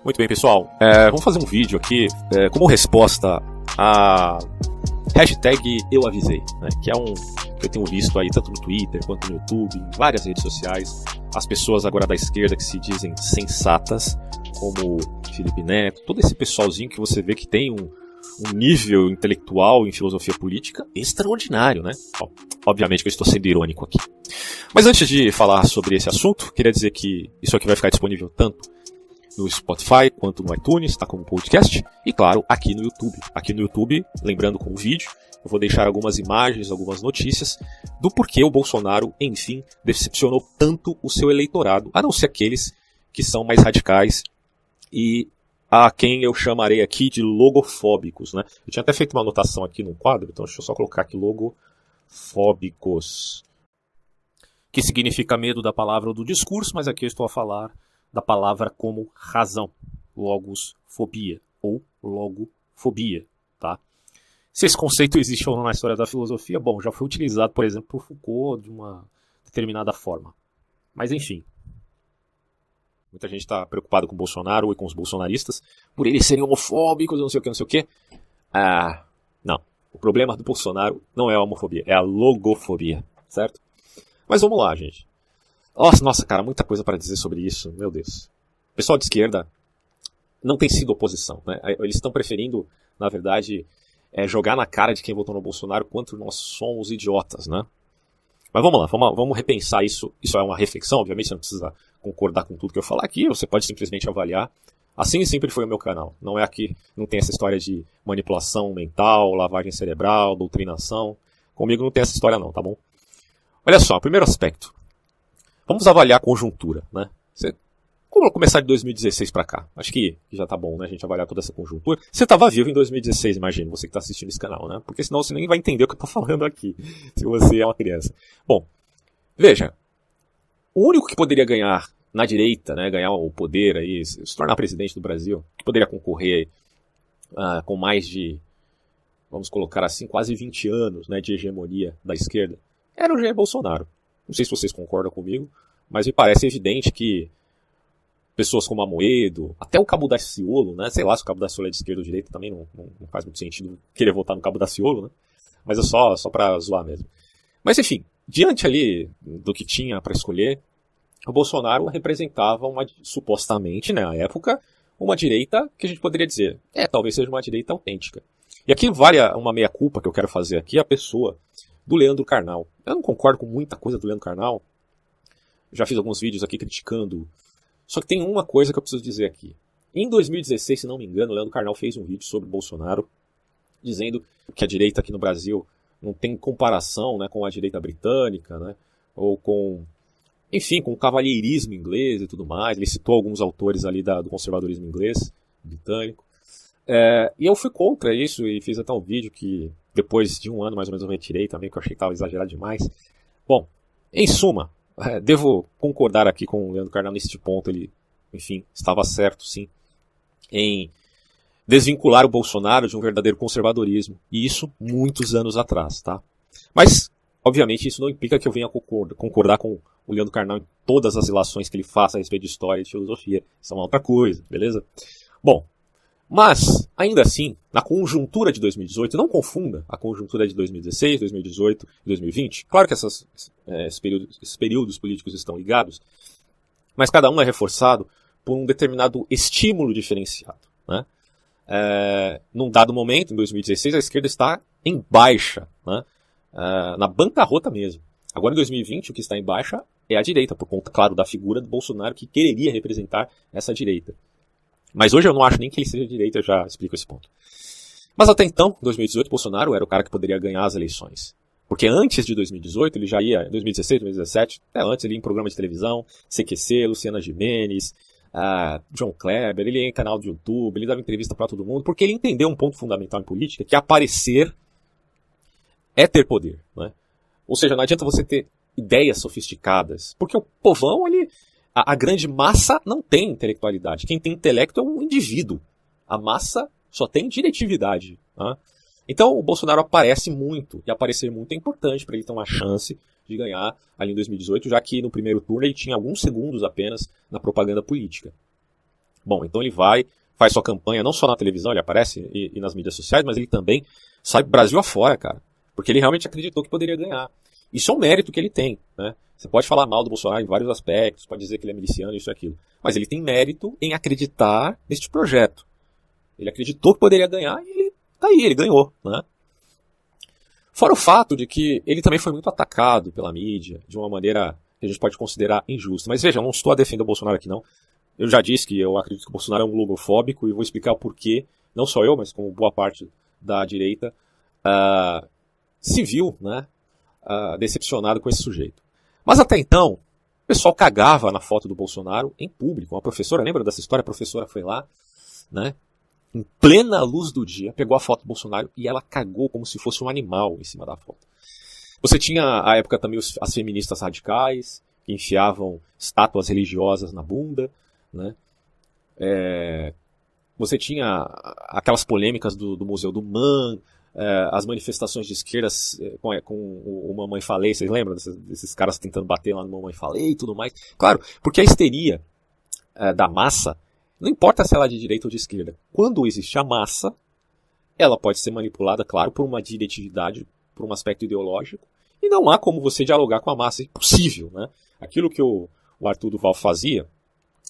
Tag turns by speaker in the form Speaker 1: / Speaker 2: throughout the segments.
Speaker 1: Muito bem, pessoal. Vamos fazer um vídeo aqui como resposta à hashtag Eu Avisei, né? Que eu tenho visto aí tanto no Twitter quanto no YouTube, em várias redes sociais, as pessoas agora da esquerda que se dizem sensatas, como Felipe Neto, todo esse pessoalzinho que você vê que tem um nível intelectual em filosofia política extraordinário, né? Obviamente que eu estou sendo irônico aqui. Mas antes de falar sobre esse assunto, queria dizer que isso aqui vai ficar disponível tanto no Spotify quanto no iTunes, tá, como podcast, e claro, aqui no YouTube. Aqui no YouTube, lembrando com o vídeo, eu vou deixar algumas imagens, algumas notícias do porquê o Bolsonaro, enfim, decepcionou tanto o seu eleitorado, a não ser aqueles que são mais radicais e a quem eu chamarei aqui de logofóbicos, né? Eu tinha até feito uma anotação aqui no quadro, então deixa eu só colocar aqui logofóbicos, que significa medo da palavra ou do discurso, mas aqui eu estou a falar da palavra como razão, logosfobia ou logofobia, tá? Se esse conceito existe ou não na história da filosofia, bom, já foi utilizado, por exemplo, por Foucault de uma determinada forma. Mas enfim. Muita gente está preocupada com o Bolsonaro e com os bolsonaristas por eles serem homofóbicos, não sei o que, não sei o que. Não. O problema do Bolsonaro não é a homofobia, é a logofobia, certo? Mas vamos lá, gente. Nossa, cara, muita coisa para dizer sobre isso, meu Deus. O pessoal de esquerda não tem sido oposição, né? Eles estão preferindo, na verdade, jogar na cara de quem votou no Bolsonaro quanto nós somos idiotas, né? Mas vamos lá, vamos repensar isso. Isso é uma reflexão, obviamente você não precisa concordar com tudo que eu falar aqui, você pode simplesmente avaliar. Assim sempre foi o meu canal. Não é aqui, não tem essa história de manipulação mental, lavagem cerebral, doutrinação. Comigo não tem essa história não, tá bom? Olha só, primeiro aspecto. Vamos avaliar a conjuntura, né? Vamos começar de 2016 para cá. Acho que já tá bom, né? A gente avaliar toda essa conjuntura. Você estava vivo em 2016, imagino, você que está assistindo esse canal, né? Porque senão você nem vai entender o que eu tô falando aqui, se você é uma criança. Bom, veja. O único que poderia ganhar na direita, né? Ganhar o poder aí, se tornar presidente do Brasil, que poderia concorrer com mais de, vamos colocar assim, quase 20 anos, né, de hegemonia da esquerda, era o Jair Bolsonaro. Não sei se vocês concordam comigo, mas me parece evidente que pessoas como Amoedo, até o Cabo Daciolo, né? Sei lá se o Cabo Daciolo é de esquerda ou de direita, também não faz muito sentido querer votar no Cabo Daciolo, né? Mas é só pra zoar mesmo. Mas enfim, diante ali do que tinha para escolher, o Bolsonaro representava supostamente, né, à época, uma direita que a gente poderia dizer, talvez seja uma direita autêntica. E aqui vale uma meia-culpa que eu quero fazer aqui, a pessoa do Leandro Carnal. Eu não concordo com muita coisa do Leandro Carnal, já fiz alguns vídeos aqui criticando. Só que tem uma coisa que eu preciso dizer aqui. Em 2016, se não me engano, o Leandro Carnal fez um vídeo sobre Bolsonaro, dizendo que a direita aqui no Brasil não tem comparação, né, com a direita britânica, né, ou com, enfim, com o cavalheirismo inglês e tudo mais. Ele citou alguns autores ali do conservadorismo inglês, britânico. E eu fui contra isso e fiz até um vídeo que depois de um ano mais ou menos eu retirei também, porque eu achei que estava exagerado demais. Bom, em suma, devo concordar aqui com o Leandro Carnal neste ponto. Ele, enfim, estava certo, sim, em desvincular o Bolsonaro de um verdadeiro conservadorismo. E isso muitos anos atrás, tá? Mas, obviamente, isso não implica que eu venha concordar com o Leandro Carnal em todas as relações que ele faça a respeito de história e de filosofia. Isso é uma outra coisa, beleza? Bom, mas, ainda assim, na conjuntura de 2018, não confunda a conjuntura de 2016, 2018 e 2020. Claro que esses períodos políticos estão ligados, mas cada um é reforçado por um determinado estímulo diferenciado, né? Num dado momento, em 2016, a esquerda está em baixa, né? Na bancarrota mesmo. Agora, em 2020, o que está em baixa é a direita, por conta, claro, da figura do Bolsonaro que quereria representar essa direita. Mas hoje eu não acho nem que ele seja de direita, eu já explico esse ponto. Mas até então, em 2018, Bolsonaro era o cara que poderia ganhar as eleições. Porque antes de 2018, ele já ia, em 2016, 2017, até antes ele ia em programa de televisão, CQC, Luciana Gimenez, John Kleber, ele ia em canal de YouTube, ele dava entrevista para todo mundo, porque ele entendeu um ponto fundamental em política, que aparecer é ter poder, né? Ou seja, não adianta você ter ideias sofisticadas, porque o povão, a grande massa não tem intelectualidade. Quem tem intelecto é um indivíduo. A massa só tem diretividade. Tá? Então o Bolsonaro aparece muito. E aparecer muito é importante para ele ter uma chance de ganhar ali em 2018, já que no primeiro turno ele tinha alguns segundos apenas na propaganda política. Bom, então ele vai, faz sua campanha não só na televisão, ele aparece e nas mídias sociais, mas ele também sai Brasil afora, cara. Porque ele realmente acreditou que poderia ganhar. Isso é um mérito que ele tem, né? Você pode falar mal do Bolsonaro em vários aspectos, pode dizer que ele é miliciano, isso e aquilo. Mas ele tem mérito em acreditar neste projeto. Ele acreditou que poderia ganhar e ele tá aí, ele ganhou, né? Fora o fato de que ele também foi muito atacado pela mídia, de uma maneira que a gente pode considerar injusta. Mas veja, eu não estou a defender o Bolsonaro aqui, não. Eu já disse que eu acredito que o Bolsonaro é um logofóbico e vou explicar o porquê, não só eu, mas como boa parte da direita se viu, né, decepcionado com esse sujeito. Mas até então, o pessoal cagava na foto do Bolsonaro em público. Uma professora, lembra dessa história? A professora foi lá, né, em plena luz do dia, pegou a foto do Bolsonaro e ela cagou como se fosse um animal em cima da foto. Você tinha, à época, também as feministas radicais, que enfiavam estátuas religiosas na bunda, né? Você tinha aquelas polêmicas do Museu do Man, as manifestações de esquerdas com o Mamãe Falei, vocês lembram desses caras tentando bater lá no Mamãe Falei e tudo mais? Claro, porque a histeria da massa, não importa se ela é de direita ou de esquerda, quando existe a massa, ela pode ser manipulada, claro, por uma diretividade, por um aspecto ideológico, e não há como você dialogar com a massa, é impossível, né? Aquilo que o Arthur Duval fazia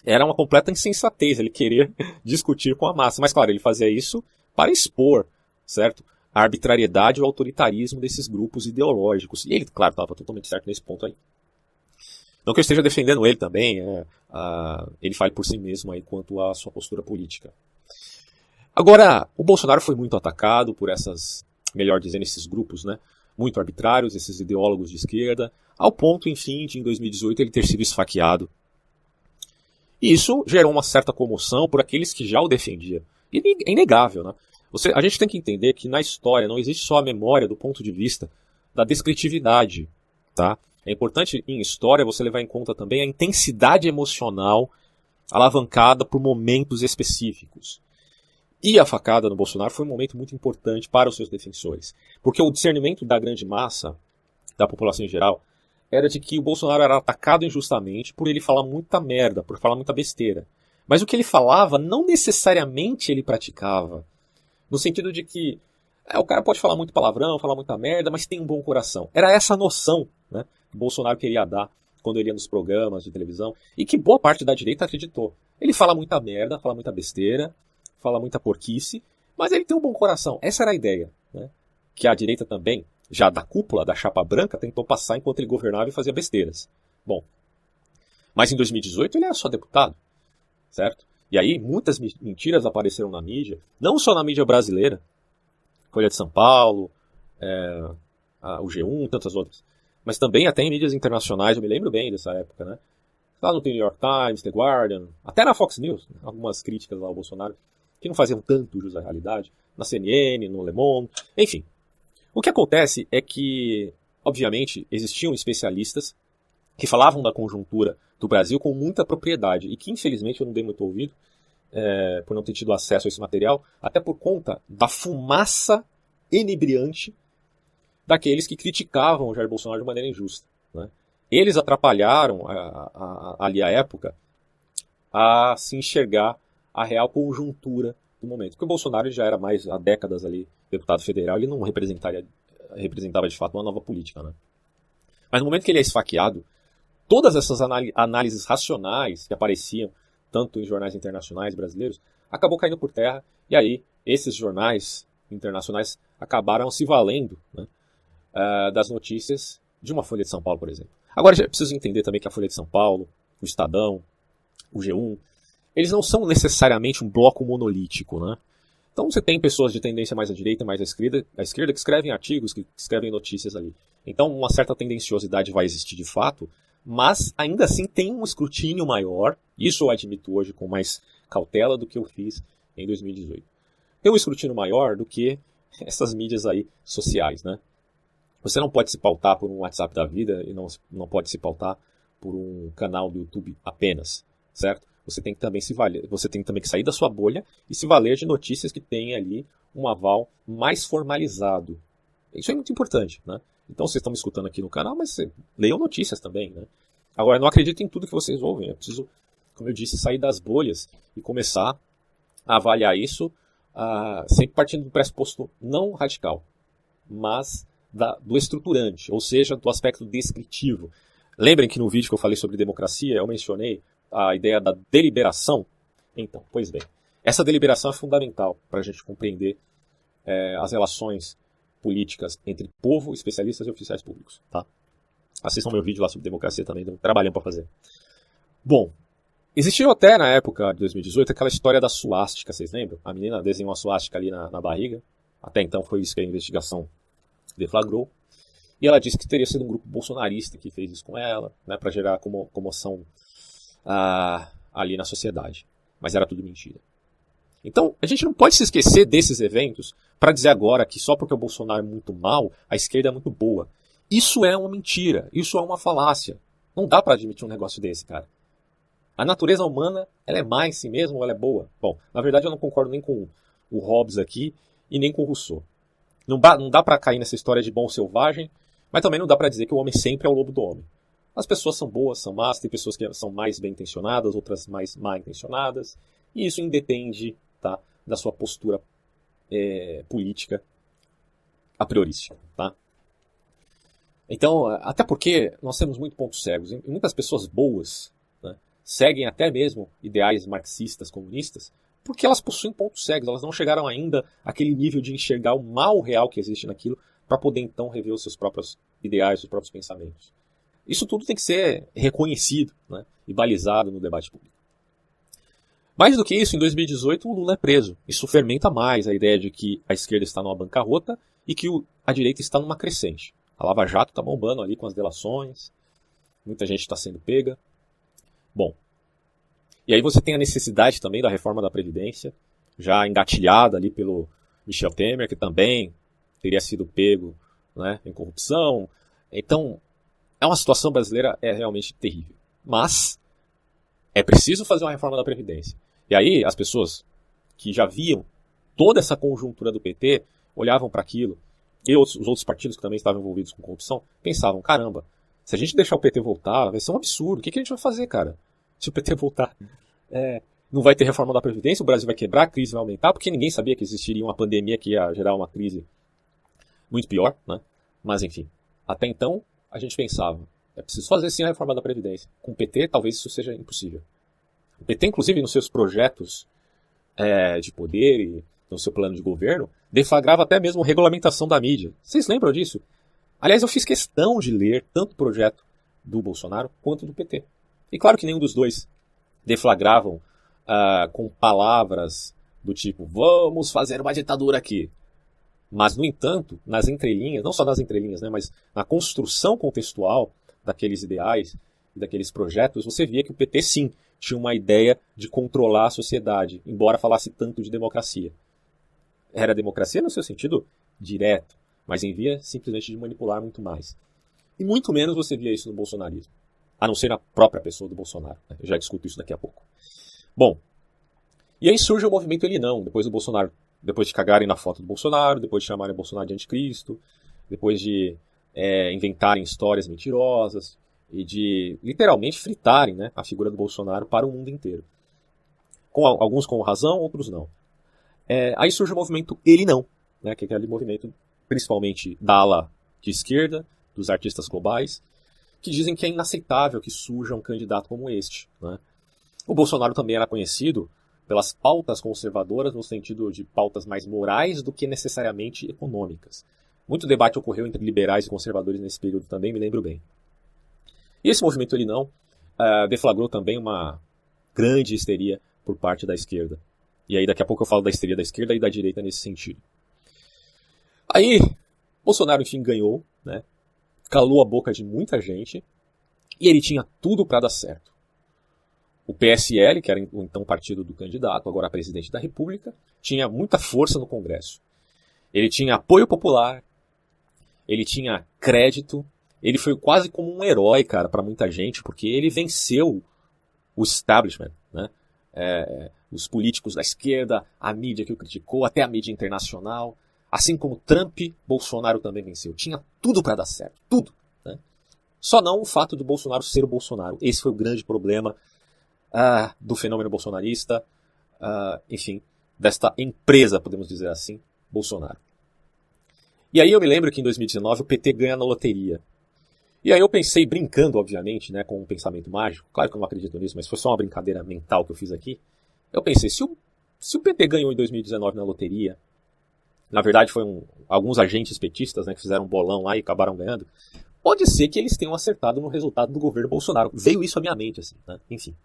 Speaker 1: era uma completa insensatez, ele querer discutir com a massa, mas claro, ele fazia isso para expor, certo? A arbitrariedade e o autoritarismo desses grupos ideológicos, e ele, claro, estava totalmente certo nesse ponto aí. Não que eu esteja defendendo ele também, ele fale por si mesmo aí quanto à sua postura política. Agora, o Bolsonaro foi muito atacado por melhor dizendo, esses grupos, né, muito arbitrários, esses ideólogos de esquerda, ao ponto, enfim, de em 2018 ele ter sido esfaqueado. E isso gerou uma certa comoção por aqueles que já o defendiam. E é inegável, né? A gente tem que entender que na história não existe só a memória do ponto de vista da descritividade, tá? É importante em história você levar em conta também a intensidade emocional alavancada por momentos específicos. E a facada no Bolsonaro foi um momento muito importante para os seus defensores. Porque o discernimento da grande massa, da população em geral, era de que o Bolsonaro era atacado injustamente por ele falar muita merda, por falar muita besteira. Mas o que ele falava, não necessariamente ele praticava. No sentido de que o cara pode falar muito palavrão, falar muita merda, mas tem um bom coração. Era essa noção, né, que o Bolsonaro queria dar quando ele ia nos programas de televisão, e que boa parte da direita acreditou. Ele fala muita merda, fala muita besteira, fala muita porquice, mas ele tem um bom coração. Essa era a ideia, né? Que a direita também, já da cúpula, da chapa branca, tentou passar enquanto ele governava e fazia besteiras. Bom, mas em 2018 ele era só deputado, certo? E aí muitas mentiras apareceram na mídia, não só na mídia brasileira, Folha de São Paulo, o G1, tantas outras, mas também até em mídias internacionais, eu me lembro bem dessa época, né? Lá no New York Times, The Guardian, até na Fox News, né? Algumas críticas lá ao Bolsonaro, que não faziam tanto jus à realidade, na CNN, no Le Monde, enfim. O que acontece é que, obviamente, existiam especialistas que falavam da conjuntura do Brasil com muita propriedade e que, infelizmente, eu não dei muito ouvido por não ter tido acesso a esse material, até por conta da fumaça inebriante daqueles que criticavam o Jair Bolsonaro de maneira injusta, né? Eles atrapalharam ali a época a se enxergar a real conjuntura do momento. Porque o Bolsonaro já era mais há décadas ali deputado federal, ele não representava de fato uma nova política, né? Mas no momento que ele é esfaqueado, todas essas análises racionais que apareciam tanto em jornais internacionais brasileiros, acabou caindo por terra, e aí esses jornais internacionais acabaram se valendo, né, das notícias de uma Folha de São Paulo, por exemplo. Agora, já preciso entender também que a Folha de São Paulo, o Estadão, o G1, eles não são necessariamente um bloco monolítico, né? Então você tem pessoas de tendência mais à direita, mais à esquerda que escrevem artigos, que escrevem notícias ali. Então uma certa tendenciosidade vai existir de fato, mas ainda assim tem um escrutínio maior, isso eu admito hoje com mais cautela do que eu fiz em 2018. Tem um escrutínio maior do que essas mídias aí sociais, né? Você não pode se pautar por um WhatsApp da vida e não pode se pautar por um canal do YouTube apenas, certo? Você tem que também você tem também que sair da sua bolha e se valer de notícias que têm ali um aval mais formalizado. Isso é muito importante, né? Então vocês estão me escutando aqui no canal, mas leiam notícias também, né? Agora, não acreditem em tudo que vocês ouvem. É preciso como eu disse, sair das bolhas e começar a avaliar isso sempre partindo do pressuposto não radical, mas do estruturante, ou seja, do aspecto descritivo. Lembrem que no vídeo que eu falei sobre democracia, eu mencionei a ideia da deliberação? Então, pois bem, essa deliberação é fundamental para a gente compreender as relações políticas entre povo, especialistas e oficiais públicos. Tá? Assistam meu vídeo lá sobre democracia também, deu um trabalhão para fazer. Bom, existiu até na época de 2018 aquela história da suástica, vocês lembram? A menina desenhou uma suástica ali na barriga. Até então foi isso que a investigação deflagrou. E ela disse que teria sido um grupo bolsonarista que fez isso com ela, né, para gerar comoção ali na sociedade. Mas era tudo mentira. Então, a gente não pode se esquecer desses eventos para dizer agora que só porque o Bolsonaro é muito mal, a esquerda é muito boa. Isso é uma mentira, isso é uma falácia. Não dá para admitir um negócio desse, cara. A natureza humana, ela é má em si mesma ou ela é boa? Bom, na verdade eu não concordo nem com o Hobbes aqui e nem com o Rousseau. Não dá para cair nessa história de bom selvagem, mas também não dá para dizer que o homem sempre é o lobo do homem. As pessoas são boas, são más, tem pessoas que são mais bem intencionadas, outras mais mal intencionadas, e isso independe, tá, da sua postura política a priorística. Tá? Então, até porque nós temos muitos pontos cegos, e muitas pessoas boas, né, seguem até mesmo ideais marxistas, comunistas, porque elas possuem pontos cegos, elas não chegaram ainda àquele nível de enxergar o mal real que existe naquilo, para poder então rever os seus próprios ideais, os seus próprios pensamentos. Isso tudo tem que ser reconhecido, né, e balizado no debate público. Mais do que isso, em 2018 o Lula é preso. Isso fermenta mais a ideia de que a esquerda está numa bancarrota e que a direita está numa crescente. A Lava Jato está bombando ali com as delações, muita gente está sendo pega. Bom, e aí você tem a necessidade também da reforma da Previdência, já engatilhada ali pelo Michel Temer, que também teria sido pego, né, em corrupção. Então, é uma situação brasileira realmente terrível. Mas é preciso fazer uma reforma da Previdência. E aí as pessoas que já viam toda essa conjuntura do PT olhavam para aquilo, e os outros partidos que também estavam envolvidos com corrupção, pensavam, caramba, se a gente deixar o PT voltar, vai ser um absurdo. O que a gente vai fazer, cara? Se o PT voltar, não vai ter reforma da Previdência, o Brasil vai quebrar, a crise vai aumentar, porque ninguém sabia que existiria uma pandemia que ia gerar uma crise muito pior, né? Mas enfim, até então a gente pensava, é preciso fazer sim a reforma da Previdência. Com o PT talvez isso seja impossível. O PT, inclusive, nos seus projetos de poder e no seu plano de governo, deflagrava até mesmo regulamentação da mídia. Vocês lembram disso? Aliás, eu fiz questão de ler tanto o projeto do Bolsonaro quanto do PT. E claro que nenhum dos dois deflagravam com palavras do tipo, vamos fazer uma ditadura aqui. Mas, no entanto, nas entrelinhas, não só nas entrelinhas, né, mas na construção contextual daqueles ideais e daqueles projetos, você via que o PT, sim, tinha uma ideia de controlar a sociedade, embora falasse tanto de democracia. Era democracia no seu sentido direto, mas em via simplesmente de manipular muito mais. E muito menos você via isso no bolsonarismo, a não ser na própria pessoa do Bolsonaro. Né? Eu já discuto isso daqui a pouco. Bom, e aí surge o movimento Ele Não, depois do Bolsonaro. Depois de cagarem na foto do Bolsonaro, depois de chamarem o Bolsonaro de anticristo, depois de inventarem histórias mentirosas e de literalmente fritarem, né, a figura do Bolsonaro para o mundo inteiro. Alguns com razão, outros não. Aí surge o movimento Ele Não, né, que é aquele movimento principalmente da ala de esquerda, dos artistas globais, que dizem que é inaceitável que surja um candidato como este. Né? O Bolsonaro também era conhecido pelas pautas conservadoras, no sentido de pautas mais morais do que necessariamente econômicas. Muito debate ocorreu entre liberais e conservadores nesse período também, me lembro bem. E esse movimento Ele Não deflagrou também uma grande histeria por parte da esquerda. E aí daqui a pouco eu falo da histeria da esquerda e da direita nesse sentido. Aí, Bolsonaro enfim ganhou, né? Calou a boca de muita gente, e ele tinha tudo para dar certo. O PSL, que era o então partido do candidato, agora presidente da República, tinha muita força no Congresso. Ele tinha apoio popular, ele tinha crédito, ele foi quase como um herói, cara, para muita gente, porque ele venceu o establishment, né? Os políticos da esquerda, a mídia que o criticou, até a mídia internacional. Assim como Trump, Bolsonaro também venceu. Tinha tudo para dar certo, tudo. Né? Só não o fato de Bolsonaro ser o Bolsonaro. Esse foi o grande problema do fenômeno bolsonarista, enfim, desta empresa, podemos dizer assim, Bolsonaro. E aí eu me lembro que em 2019 o PT ganha na loteria. E aí eu pensei, brincando, obviamente, né, com um pensamento mágico, claro que eu não acredito nisso, mas foi só uma brincadeira mental que eu fiz aqui. Eu pensei, se o PT ganhou em 2019 na loteria, na verdade foi alguns agentes petistas, né, que fizeram um bolão lá e acabaram ganhando, pode ser que eles tenham acertado no resultado do governo Bolsonaro. Veio isso à minha mente, assim, né? Enfim.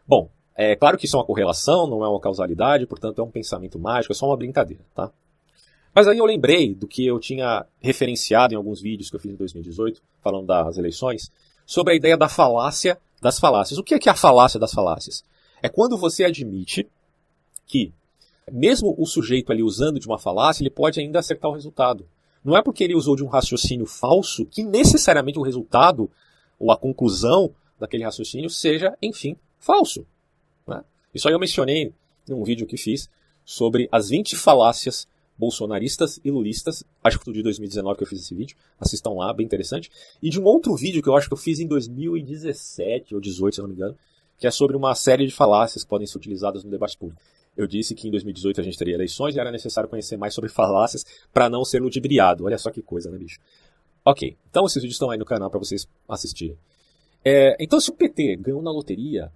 Speaker 1: Bom, é claro que isso é uma correlação, não é uma causalidade, portanto é um pensamento mágico, é só uma brincadeira, tá? Mas aí eu lembrei do que eu tinha referenciado em alguns vídeos que eu fiz em 2018, falando das eleições, sobre a ideia da falácia das falácias. O que é a falácia das falácias? É quando você admite que, mesmo o sujeito ali usando de uma falácia, ele pode ainda acertar o resultado. Não é porque ele usou de um raciocínio falso que necessariamente o resultado ou a conclusão daquele raciocínio seja, enfim, falso. Né? Isso aí eu mencionei num vídeo que fiz sobre as 20 falácias bolsonaristas e lulistas, acho que foi de 2019 que eu fiz esse vídeo, assistam lá, bem interessante, e de um outro vídeo que eu acho que eu fiz em 2017 ou 2018, se eu não me engano, que é sobre uma série de falácias que podem ser utilizadas no debate público. Eu disse que em 2018 a gente teria eleições e era necessário conhecer mais sobre falácias para não ser ludibriado. Olha só que coisa, né, bicho? Ok, então esses vídeos estão aí no canal para vocês assistirem. Então, se o PT ganhou na loteria,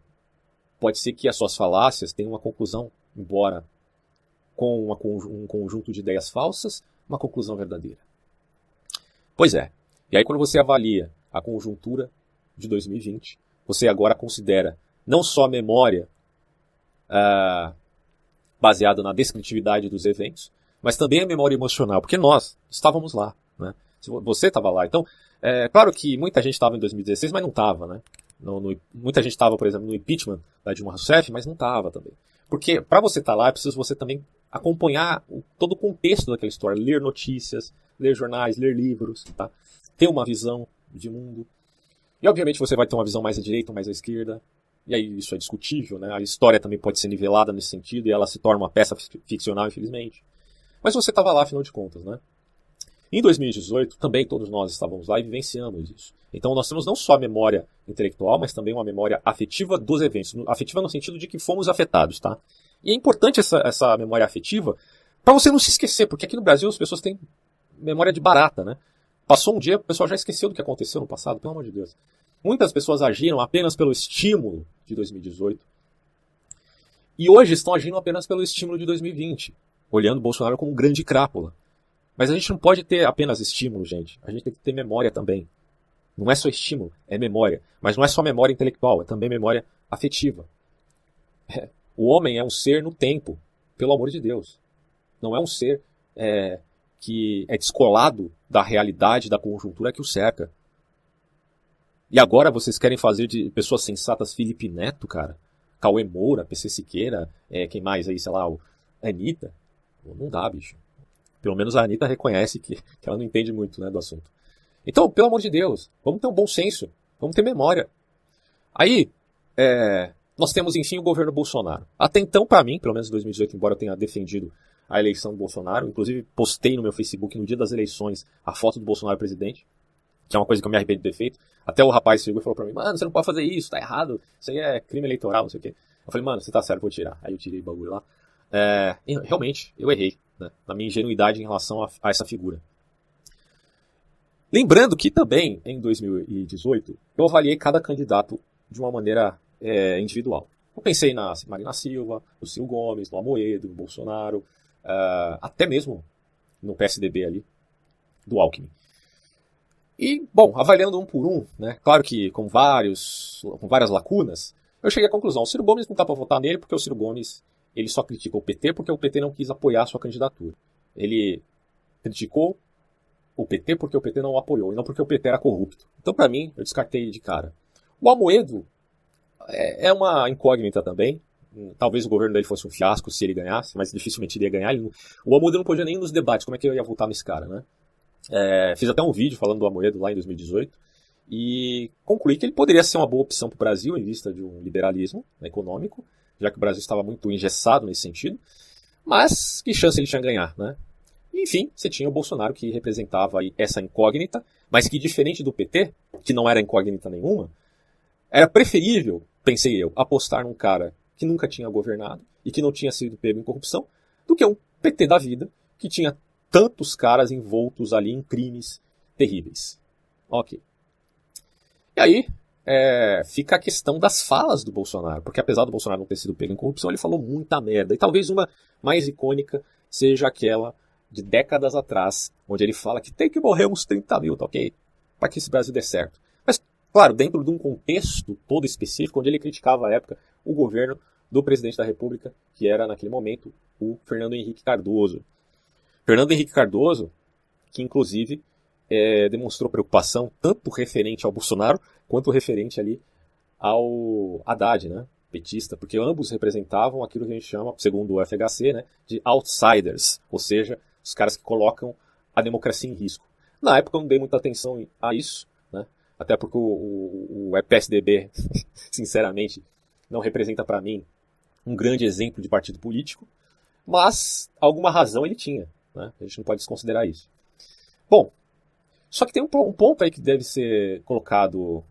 Speaker 1: pode ser que as suas falácias tenham uma conclusão, embora com um conjunto de ideias falsas, uma conclusão verdadeira. Pois é. E aí quando você avalia a conjuntura de 2020, você agora considera não só a memória baseada na descritividade dos eventos, mas também a memória emocional, porque nós estávamos lá. Né? Você estava lá. Então, claro que muita gente estava em 2016, mas não estava. Né? Muita gente estava, por exemplo, no impeachment da Dilma Rousseff, mas não estava também. Porque para você estar lá, é preciso você também acompanhar todo o contexto daquela história, ler notícias, ler jornais, ler livros, tá? Ter uma visão de mundo. E obviamente você vai ter uma visão mais à direita ou mais à esquerda. E aí isso é discutível, né? A história também pode ser nivelada nesse sentido e ela se torna uma peça ficcional, infelizmente. Mas você estava lá, afinal de contas, né? Em 2018, também todos nós estávamos lá e vivenciamos isso. Então nós temos não só a memória intelectual, mas também uma memória afetiva dos eventos. Afetiva no sentido de que fomos afetados, tá? E é importante essa memória afetiva para você não se esquecer, porque aqui no Brasil as pessoas têm memória de barata, né? Passou um dia, o pessoal já esqueceu do que aconteceu no passado, pelo amor de Deus. Muitas pessoas agiram apenas pelo estímulo de 2018. E hoje estão agindo apenas pelo estímulo de 2020, olhando Bolsonaro como um grande crápula. Mas a gente não pode ter apenas estímulo, gente. A gente tem que ter memória também. Não é só estímulo, é memória. Mas não é só memória intelectual, é também memória afetiva. O homem é um ser no tempo, pelo amor de Deus. Não é um ser que é descolado da realidade, da conjuntura que o cerca. E agora vocês querem fazer de pessoas sensatas Felipe Neto, cara? Cauê Moura, PC Siqueira, quem mais aí, sei lá, a Anitta? Não dá, bicho. Pelo menos a Anitta reconhece que ela não entende muito, né, do assunto. Então, pelo amor de Deus, vamos ter um bom senso, vamos ter memória. Aí, nós temos, enfim, o governo Bolsonaro. Até então, para mim, pelo menos em 2018, embora eu tenha defendido a eleição do Bolsonaro, inclusive postei no meu Facebook, no dia das eleições, a foto do Bolsonaro presidente, que é uma coisa que eu me arrependo de ter feito. Até o rapaz chegou e falou pra mim, mano, você não pode fazer isso, tá errado, isso aí é crime eleitoral, não sei o quê. Eu falei, mano, você tá sério, vou tirar. Aí eu tirei o bagulho lá. E realmente, eu errei, né, na minha ingenuidade em relação a essa figura. Lembrando que também, em 2018, eu avaliei cada candidato de uma maneira individual. Eu pensei na Marina Silva, no Ciro Gomes, no Amoedo, no Bolsonaro, até mesmo no PSDB ali, do Alckmin. E, bom, avaliando um por um, né, claro que com várias lacunas, eu cheguei à conclusão, o Ciro Gomes não dá para votar nele porque o Ciro Gomes ele só criticou o PT porque o PT não quis apoiar a sua candidatura. Ele criticou o PT porque o PT não o apoiou, e não porque o PT era corrupto. Então, para mim, eu descartei de cara. O Amoedo é uma incógnita também. Talvez o governo dele fosse um fiasco se ele ganhasse, mas dificilmente ele ia ganhar. O Amoedo não podia nem ir nos debates. Como é que eu ia votar nesse cara, né? Fiz até um vídeo falando do Amoedo lá em 2018 e concluí que ele poderia ser uma boa opção para o Brasil em vista de um liberalismo econômico, já que o Brasil estava muito engessado nesse sentido. Mas que chance ele tinha de ganhar, né? Enfim, você tinha o Bolsonaro que representava aí essa incógnita, mas que diferente do PT, que não era incógnita nenhuma, era preferível pensei eu, apostar num cara que nunca tinha governado e que não tinha sido pego em corrupção, do que um PT da vida que tinha tantos caras envoltos ali em crimes terríveis. Ok. E aí, fica a questão das falas do Bolsonaro, porque apesar do Bolsonaro não ter sido pego em corrupção, ele falou muita merda. E talvez uma mais icônica seja aquela de décadas atrás, onde ele fala que tem que morrer uns 30 mil, tá ok? Para que esse Brasil dê certo. Mas, claro, dentro de um contexto todo específico, onde ele criticava à época o governo do presidente da República, que era, naquele momento, o Fernando Henrique Cardoso. Fernando Henrique Cardoso, que inclusive demonstrou preocupação tanto referente ao Bolsonaro, quanto referente ali ao Haddad, né, petista, porque ambos representavam aquilo que a gente chama, segundo o FHC, né, de outsiders, ou seja, os caras que colocam a democracia em risco. Na época eu não dei muita atenção a isso, né, até porque o PSDB, sinceramente, não representa para mim um grande exemplo de partido político, mas alguma razão ele tinha, né, a gente não pode desconsiderar isso. Bom, só que tem um ponto aí que deve ser colocado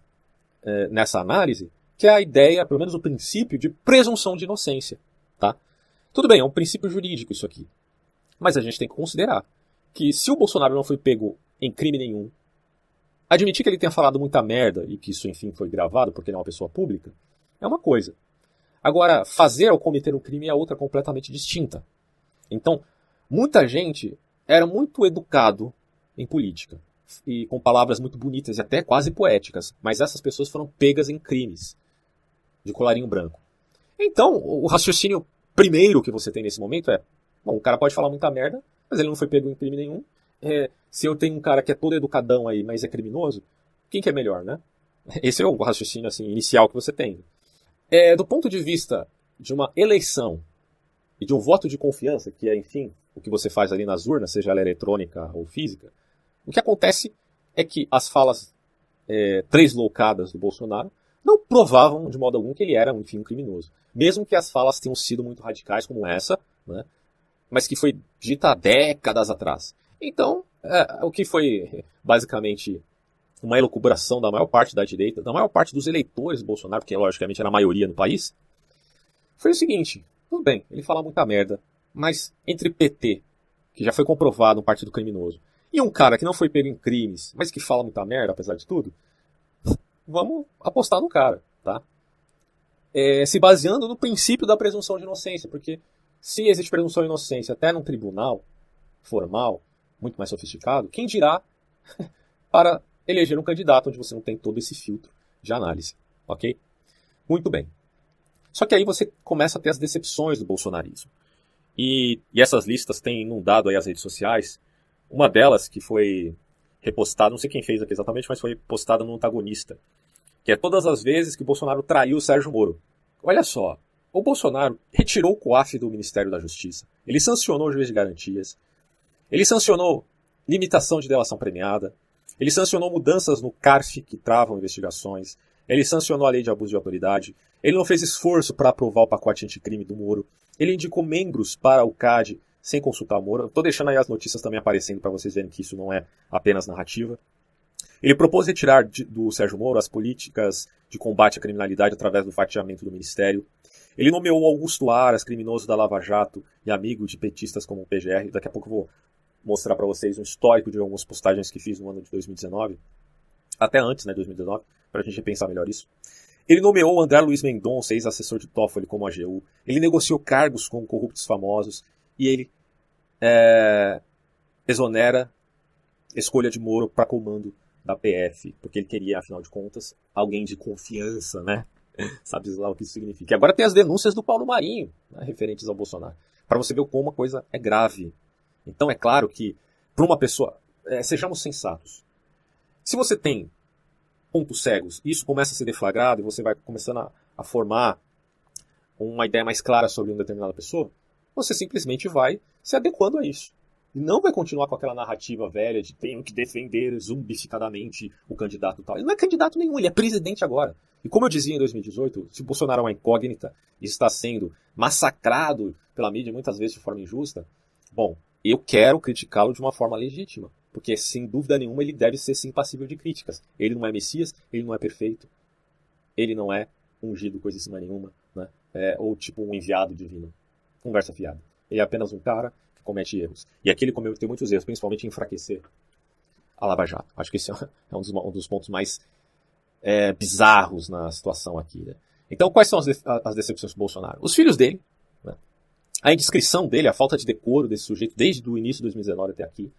Speaker 1: nessa análise, que é a ideia, pelo menos o princípio, de presunção de inocência. Tá? Tudo bem, é um princípio jurídico isso aqui. Mas a gente tem que considerar que se o Bolsonaro não foi pego em crime nenhum, admitir que ele tenha falado muita merda e que isso, enfim, foi gravado porque ele é uma pessoa pública, é uma coisa. Agora, fazer ou cometer um crime é outra completamente distinta. Então, muita gente era muito educado em política e com palavras muito bonitas e até quase poéticas, mas essas pessoas foram pegas em crimes de colarinho branco. Então, o raciocínio primeiro que você tem nesse momento é, bom, o cara pode falar muita merda, mas ele não foi pego em crime nenhum. Se eu tenho um cara que é todo educadão aí, mas é criminoso, quem que é melhor, né? Esse é o raciocínio assim, inicial que você tem. Do ponto de vista de uma eleição e de um voto de confiança, que é, enfim, o que você faz ali nas urnas, seja ela eletrônica ou física, o que acontece é que as falas tresloucadas do Bolsonaro não provavam de modo algum que ele era, enfim, um criminoso. Mesmo que as falas tenham sido muito radicais como essa, né, mas que foi dita há décadas atrás. Então, o que foi basicamente uma elucubração da maior parte da direita, da maior parte dos eleitores do Bolsonaro, porque logicamente era a maioria no país, foi o seguinte, tudo bem, ele fala muita merda, mas entre PT, que já foi comprovado um partido criminoso, e um cara que não foi pego em crimes, mas que fala muita merda, apesar de tudo, vamos apostar no cara, tá? Se baseando no princípio da presunção de inocência, porque se existe presunção de inocência até num tribunal formal, muito mais sofisticado, quem dirá para eleger um candidato onde você não tem todo esse filtro de análise, ok? Muito bem. Só que aí você começa a ter as decepções do bolsonarismo. E essas listas têm inundado aí as redes sociais. Uma delas que foi repostada, não sei quem fez aqui exatamente, mas foi postada no Antagonista, que é todas as vezes que o Bolsonaro traiu o Sérgio Moro. Olha só, o Bolsonaro retirou o COAF do Ministério da Justiça, ele sancionou o juiz de garantias, ele sancionou limitação de delação premiada, ele sancionou mudanças no CARF que travam investigações, ele sancionou a lei de abuso de autoridade, ele não fez esforço para aprovar o pacote anticrime do Moro, ele indicou membros para o CAD sem consultar o Moro. Estou deixando aí as notícias também aparecendo para vocês verem que isso não é apenas narrativa. Ele propôs retirar do Sérgio Moro as políticas de combate à criminalidade através do fatiamento do Ministério. Ele nomeou Augusto Aras, criminoso da Lava Jato e amigo de petistas como o PGR. Daqui a pouco eu vou mostrar para vocês um histórico de algumas postagens que fiz no ano de 2019. Até antes, né, 2019, para a gente repensar melhor isso. Ele nomeou André Luiz Mendonça, ex-assessor de Toffoli, como AGU. Ele negociou cargos com corruptos famosos. E ele exonera escolha de Moro para comando da PF, porque ele queria, afinal de contas, alguém de confiança, né? Sabe lá o que isso significa. E agora tem as denúncias do Paulo Marinho, né, referentes ao Bolsonaro, para você ver como a coisa é grave. Então é claro que, para uma pessoa, sejamos sensatos. Se você tem pontos cegos, e isso começa a ser deflagrado, e você vai começando a formar uma ideia mais clara sobre uma determinada pessoa, você simplesmente vai se adequando a isso. E não vai continuar com aquela narrativa velha de tenho que defender zumbificadamente o candidato e tal. Ele não é candidato nenhum, ele é presidente agora. E como eu dizia em 2018, se o Bolsonaro é uma incógnita e está sendo massacrado pela mídia muitas vezes de forma injusta, bom, eu quero criticá-lo de uma forma legítima. Porque, sem dúvida nenhuma, ele deve ser sim passível de críticas. Ele não é Messias, ele não é perfeito. Ele não é ungido, coisa em cima nenhuma, né? Ou tipo um enviado divino. Conversa fiada. Ele é apenas um cara que comete erros. E aqui ele cometeu muitos erros, principalmente em enfraquecer a Lava Jato. Acho que esse é um dos pontos mais bizarros na situação aqui, né? Então, quais são as decepções do Bolsonaro? Os filhos dele, né? A indiscrição dele, a falta de decoro desse sujeito desde o início de 2019 até aqui.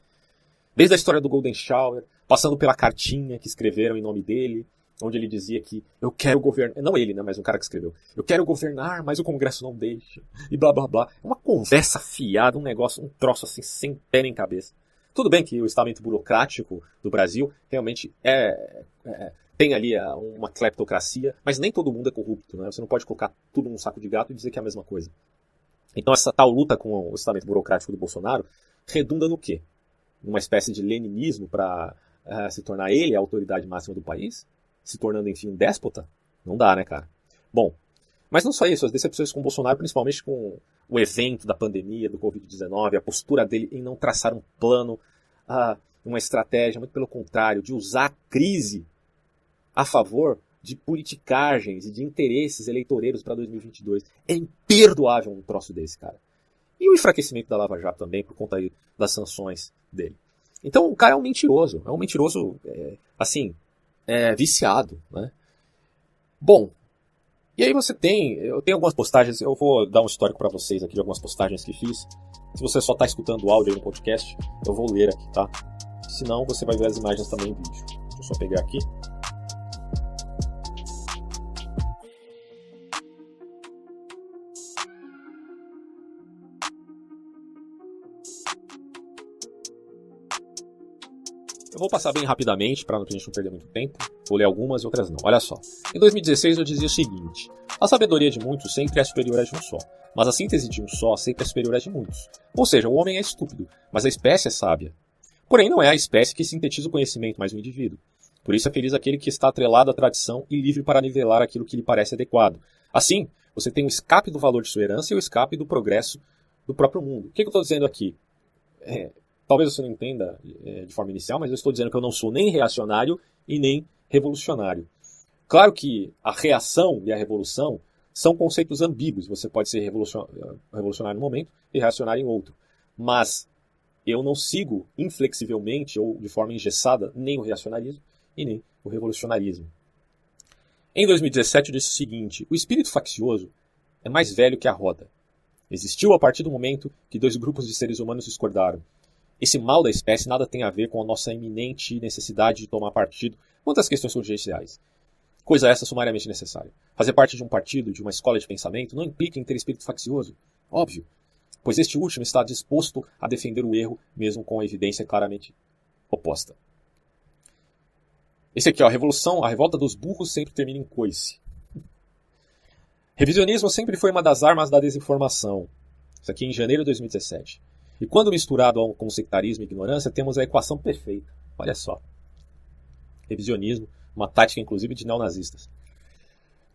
Speaker 1: Desde a história do Golden Shower, passando pela cartinha que escreveram em nome dele, onde ele dizia que eu quero governar, não ele, né, mas um cara que escreveu, eu quero governar, mas o Congresso não deixa, e blá blá blá. É uma conversa fiada, um negócio, um troço assim, sem pé nem cabeça. Tudo bem que o estamento burocrático do Brasil realmente tem ali uma cleptocracia, mas nem todo mundo é corrupto, né? Você não pode colocar tudo num saco de gato e dizer que é a mesma coisa. Então essa tal luta com o estamento burocrático do Bolsonaro redunda no quê? Numa espécie de leninismo para se tornar ele a autoridade máxima do país? Se tornando, enfim, um déspota? Não dá, né, cara? Bom, mas não só isso, as decepções com o Bolsonaro, principalmente com o evento da pandemia, do Covid-19, a postura dele em não traçar um plano, uma estratégia, muito pelo contrário, de usar a crise a favor de politicagens e de interesses eleitoreiros para 2022. É imperdoável um troço desse, cara. E o enfraquecimento da Lava Jato também, por conta aí das sanções dele. Então o cara é um mentiroso viciado, né? Bom, e aí eu tenho algumas postagens, eu vou dar um histórico para vocês aqui de algumas postagens que fiz. Se você só está escutando o áudio aí no podcast, eu vou ler aqui, tá? Se não, você vai ver as imagens também em vídeo. Deixa eu só pegar aqui. Eu vou passar bem rapidamente, para a gente não perder muito tempo. Vou ler algumas e outras não. Olha só. Em 2016 eu dizia o seguinte: a sabedoria de muitos sempre é superior à de um só, mas a síntese de um só sempre é superior à de muitos. Ou seja, o homem é estúpido, mas a espécie é sábia. Porém, não é a espécie que sintetiza o conhecimento, mas o indivíduo. Por isso é feliz aquele que está atrelado à tradição e livre para nivelar aquilo que lhe parece adequado. Assim, você tem o escape do valor de sua herança e o escape do progresso do próprio mundo. O que eu estou dizendo aqui? Talvez você não entenda de forma inicial, mas eu estou dizendo que eu não sou nem reacionário e nem revolucionário. Claro que a reação e a revolução são conceitos ambíguos. Você pode ser revolucionário em um momento e reacionário em outro. Mas eu não sigo inflexivelmente ou de forma engessada nem o reacionarismo e nem o revolucionarismo. Em 2017 eu disse o seguinte: o espírito faccioso é mais velho que a roda. Existiu a partir do momento que dois grupos de seres humanos discordaram. Esse mal da espécie nada tem a ver com a nossa iminente necessidade de tomar partido quanto às questões urgenciais. Coisa essa sumariamente necessária. Fazer parte de um partido, de uma escola de pensamento, não implica em ter espírito faccioso. Óbvio. Pois este último está disposto a defender o erro, mesmo com a evidência claramente oposta. Esse aqui, ó, a revolta dos burros sempre termina em coice. Revisionismo sempre foi uma das armas da desinformação. Isso aqui em janeiro de 2017. E quando misturado com sectarismo e ignorância, temos a equação perfeita. Olha só. Revisionismo, uma tática inclusive de neonazistas.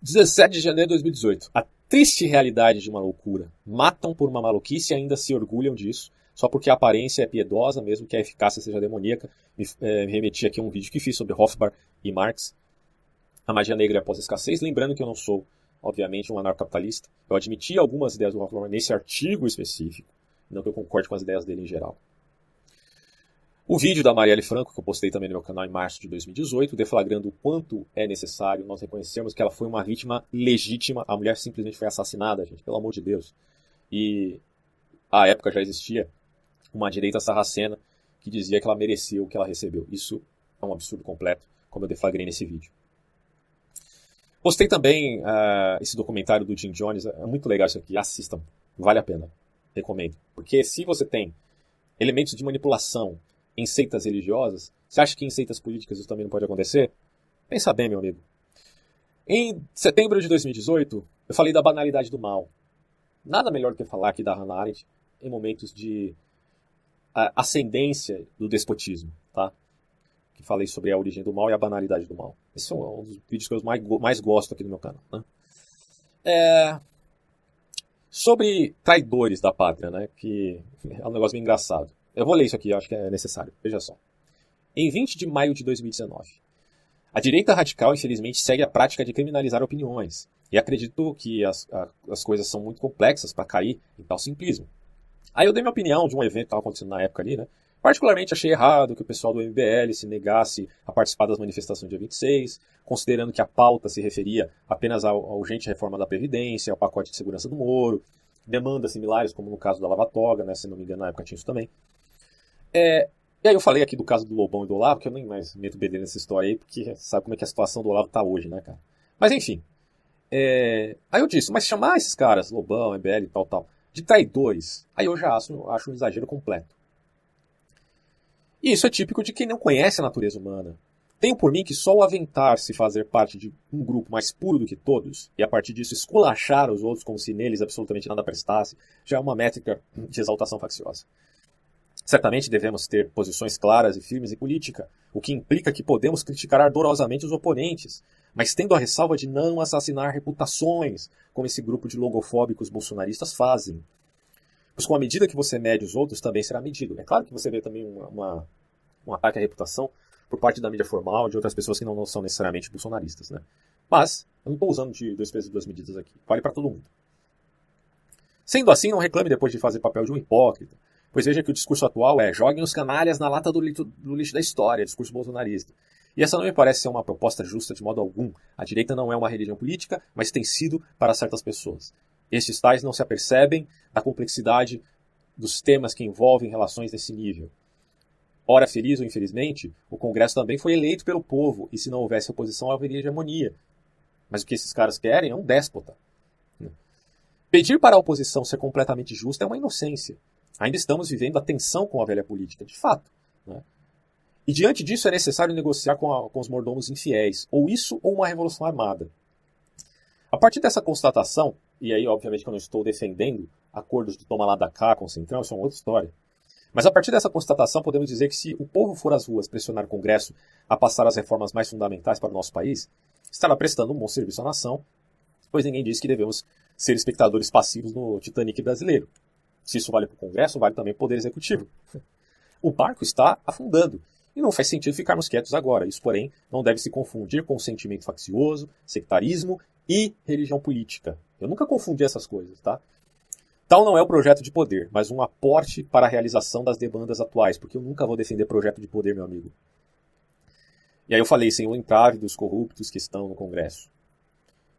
Speaker 1: 17 de janeiro de 2018. A triste realidade de uma loucura. Matam por uma maluquice e ainda se orgulham disso, só porque a aparência é piedosa, mesmo que a eficácia seja demoníaca. Me remeti aqui a um vídeo que fiz sobre Rothbard e Marx. A magia negra após a escassez. Lembrando que eu não sou, obviamente, um anarcocapitalista. Eu admiti algumas ideias do Rothbard nesse artigo específico. Não que eu concorde com as ideias dele em geral. O vídeo da Marielle Franco, que eu postei também no meu canal em março de 2018, deflagrando o quanto é necessário nós reconhecermos que ela foi uma vítima legítima. A mulher simplesmente foi assassinada, gente, pelo amor de Deus. E à época já existia uma direita sarracena que dizia que ela merecia o que ela recebeu. Isso é um absurdo completo, como eu deflagrei nesse vídeo. Postei também esse documentário do Jim Jones. É muito legal isso aqui, assistam, vale a pena. Recomendo. Porque se você tem elementos de manipulação em seitas religiosas, você acha que em seitas políticas isso também não pode acontecer? Pensa bem, meu amigo. Em setembro de 2018, eu falei da banalidade do mal. Nada melhor do que falar aqui da Hannah Arendt em momentos de ascendência do despotismo, tá? Que falei sobre a origem do mal e a banalidade do mal. Esse é um dos vídeos que eu mais gosto aqui no meu canal, né? Sobre traidores da pátria, né, que é um negócio bem engraçado. Eu vou ler isso aqui, eu acho que é necessário. Veja só. Em 20 de maio de 2019, A direita radical, infelizmente, segue a prática de criminalizar opiniões. E acredito que as coisas são muito complexas para cair em tal simplismo. Aí eu dei minha opinião de um evento que estava acontecendo na época ali, né? Particularmente achei errado que o pessoal do MBL se negasse a participar das manifestações do dia 26, considerando que a pauta se referia apenas à urgente reforma da Previdência, ao pacote de segurança do Moro, demandas similares, como no caso da Lava Toga, né? Se não me engano, na época tinha isso também. E aí eu falei aqui do caso do Lobão e do Olavo, que eu nem mais meto BD nessa história aí, porque sabe como é que a situação do Olavo tá hoje, né, cara? Mas enfim. Aí eu disse, mas chamar esses caras, Lobão, MBL e tal, tal, de traidores, aí eu já acho um exagero completo. E isso é típico de quem não conhece a natureza humana. Tenho por mim que só o aventar-se fazer parte de um grupo mais puro do que todos, e a partir disso esculachar os outros como se neles absolutamente nada prestasse, já é uma métrica de exaltação facciosa. Certamente devemos ter posições claras e firmes em política, o que implica que podemos criticar ardorosamente os oponentes, mas tendo a ressalva de não assassinar reputações, como esse grupo de logofóbicos bolsonaristas fazem. Pois com a medida que você mede os outros, também será medido. É claro que você vê também um ataque à reputação por parte da mídia formal, de outras pessoas que não são necessariamente bolsonaristas, né? Mas, eu não estou usando de dois pesos e duas medidas aqui. Vale para todo mundo. Sendo assim, não reclame depois de fazer papel de um hipócrita, pois veja que o discurso atual é joguem os canalhas na lata do lixo da história, discurso bolsonarista. E essa não me parece ser uma proposta justa de modo algum. A direita não é uma religião política, mas tem sido para certas pessoas. Estes tais não se apercebem da complexidade dos temas que envolvem relações desse nível. Ora feliz ou infelizmente, o Congresso também foi eleito pelo povo, e se não houvesse oposição haveria hegemonia. Mas o que esses caras querem é um déspota. Pedir para a oposição ser completamente justa é uma inocência. Ainda estamos vivendo a tensão com a velha política, de fato. Né? E diante disso é necessário negociar com os mordomos infiéis, ou isso ou uma revolução armada. A partir dessa constatação, e aí obviamente que eu não estou defendendo acordos de toma lá da cá com o Centrão, isso é uma outra história. Mas a partir dessa constatação podemos dizer que se o povo for às ruas pressionar o Congresso a passar as reformas mais fundamentais para o nosso país, estará prestando um bom serviço à nação, pois ninguém diz que devemos ser espectadores passivos no Titanic brasileiro. Se isso vale para o Congresso, vale também para o Poder Executivo. O barco está afundando, e não faz sentido ficarmos quietos agora. Isso, porém, não deve se confundir com sentimento faccioso, sectarismo e religião política. Eu nunca confundi essas coisas, tá? Tal não é o projeto de poder, mas um aporte para a realização das demandas atuais, porque eu nunca vou defender projeto de poder, meu amigo. E aí eu falei sem o entrave dos corruptos que estão no Congresso.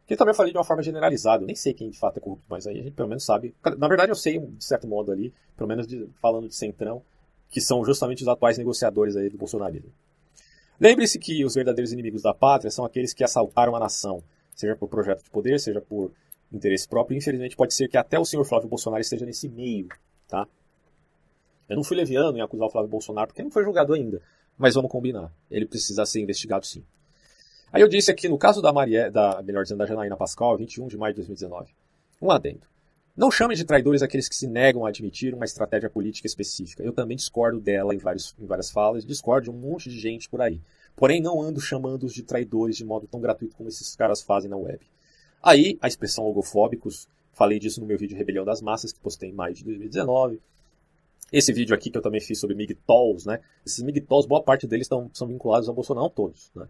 Speaker 1: Que também eu falei de uma forma generalizada, eu nem sei quem de fato é corrupto, mas aí a gente pelo menos sabe. Na verdade eu sei, de certo modo ali, pelo menos falando de Centrão, que são justamente os atuais negociadores aí do bolsonarismo. Lembre-se que os verdadeiros inimigos da pátria são aqueles que assaltaram a nação, seja por projeto de poder, seja por interesse próprio. Infelizmente pode ser que até o senhor Flávio Bolsonaro esteja nesse meio, tá? Eu não fui leviano em acusar o Flávio Bolsonaro porque não foi julgado ainda, mas vamos combinar, ele precisa ser investigado sim. Aí eu disse aqui no caso melhor dizendo, da Janaína Pascoal, 21 de maio de 2019, um adendo. Não chame de traidores aqueles que se negam a admitir uma estratégia política específica. Eu também discordo dela em várias falas, discordo de um monte de gente por aí. Porém, não ando chamando-os de traidores de modo tão gratuito como esses caras fazem na web. Aí, a expressão logofóbicos, falei disso no meu vídeo Rebelião das Massas, que postei em maio de 2019. Esse vídeo aqui que eu também fiz sobre MGTOWs, né? Esses MGTOWs, boa parte deles são vinculados ao Bolsonaro, não todos, né?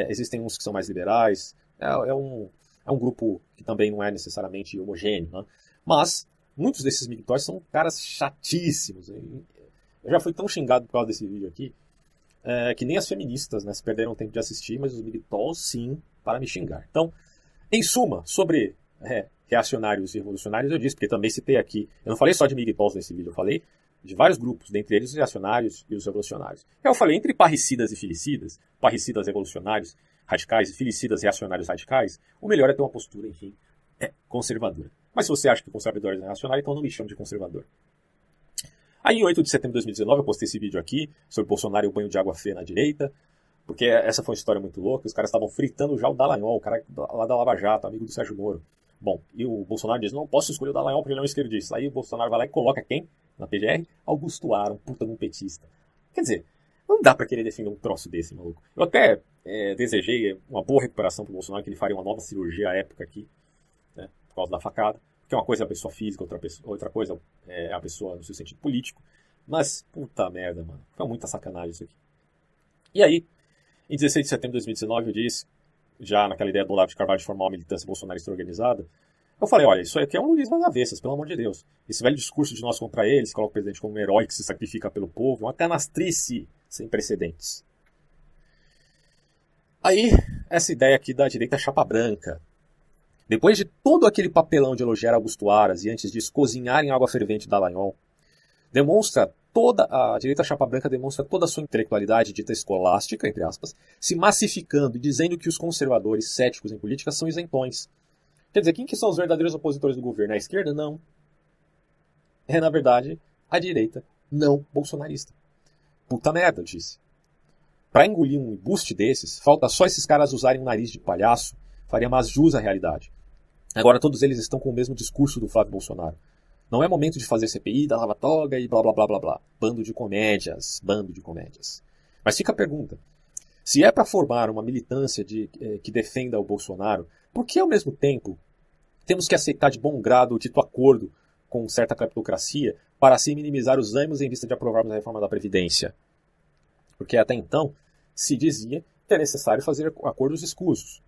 Speaker 1: Existem uns que são mais liberais, é um grupo que também não é necessariamente homogêneo, né? Mas muitos desses migtós são caras chatíssimos. Eu já fui tão xingado por causa desse vídeo aqui, que nem as feministas, né, se perderam tempo de assistir, mas os migtós sim, para me xingar. Então, em suma, sobre reacionários e revolucionários, eu disse, porque também citei aqui, eu não falei só de migtós nesse vídeo, eu falei de vários grupos, dentre eles os reacionários e os revolucionários. Eu falei entre parricidas e filicidas, parricidas revolucionários radicais e filicidas reacionários radicais, o melhor é ter uma postura, enfim, conservadora. Mas se você acha que conservador é reacionário, então não me chame de conservador. Aí em 8 de setembro de 2019 eu postei esse vídeo aqui, sobre Bolsonaro e o banho de água fria na direita, porque essa foi uma história muito louca, os caras estavam fritando já o Dallagnol, o cara lá da Lava Jato, amigo do Sérgio Moro. Bom, e o Bolsonaro diz, não posso escolher o Dallagnol porque ele é um esquerdista. Aí o Bolsonaro vai lá e coloca quem? Na PGR? Augusto Aras, um puta de um petista. Quer dizer, não dá pra querer defender um troço desse, maluco. Eu até desejei uma boa recuperação pro Bolsonaro, que ele faria uma nova cirurgia à época aqui, né, por causa da facada. Que uma coisa é a pessoa física, outra coisa é a pessoa no seu sentido político. Mas, puta merda, mano. Foi muita sacanagem isso aqui. E aí, Em 16 de setembro de 2019 eu disse, já naquela ideia do Olavo de Carvalho de formar uma militância bolsonarista organizada, eu falei, olha, isso aqui é um lulismo às avessas, pelo amor de Deus. Esse velho discurso de nós contra eles, coloca o presidente como um herói que se sacrifica pelo povo, é uma canastrice sem precedentes. Aí, essa ideia aqui da direita chapa branca. Depois de todo aquele papelão de elogiar Augusto Aras e antes disso cozinhar em água fervente Dallagnol, a direita chapa branca demonstra toda a sua intelectualidade dita escolástica, entre aspas, se massificando e dizendo que os conservadores céticos em política são isentões. Quer dizer, quem que são os verdadeiros opositores do governo? A esquerda? Não. É, na verdade, a direita não bolsonarista. Puta merda, eu disse. Pra engolir um embuste desses, falta só esses caras usarem um nariz de palhaço, faria mais jus à realidade. Agora todos eles estão com o mesmo discurso do Flávio Bolsonaro. Não é momento de fazer CPI, da lava-toga e blá blá blá blá blá. Bando de comédias, bando de comédias. Mas fica a pergunta. Se é para formar uma militância que defenda o Bolsonaro, por que ao mesmo tempo temos que aceitar de bom grado o dito acordo com certa cleptocracia para assim minimizar os ânimos em vista de aprovarmos a reforma da Previdência? Porque até então se dizia que é necessário fazer acordos escusos.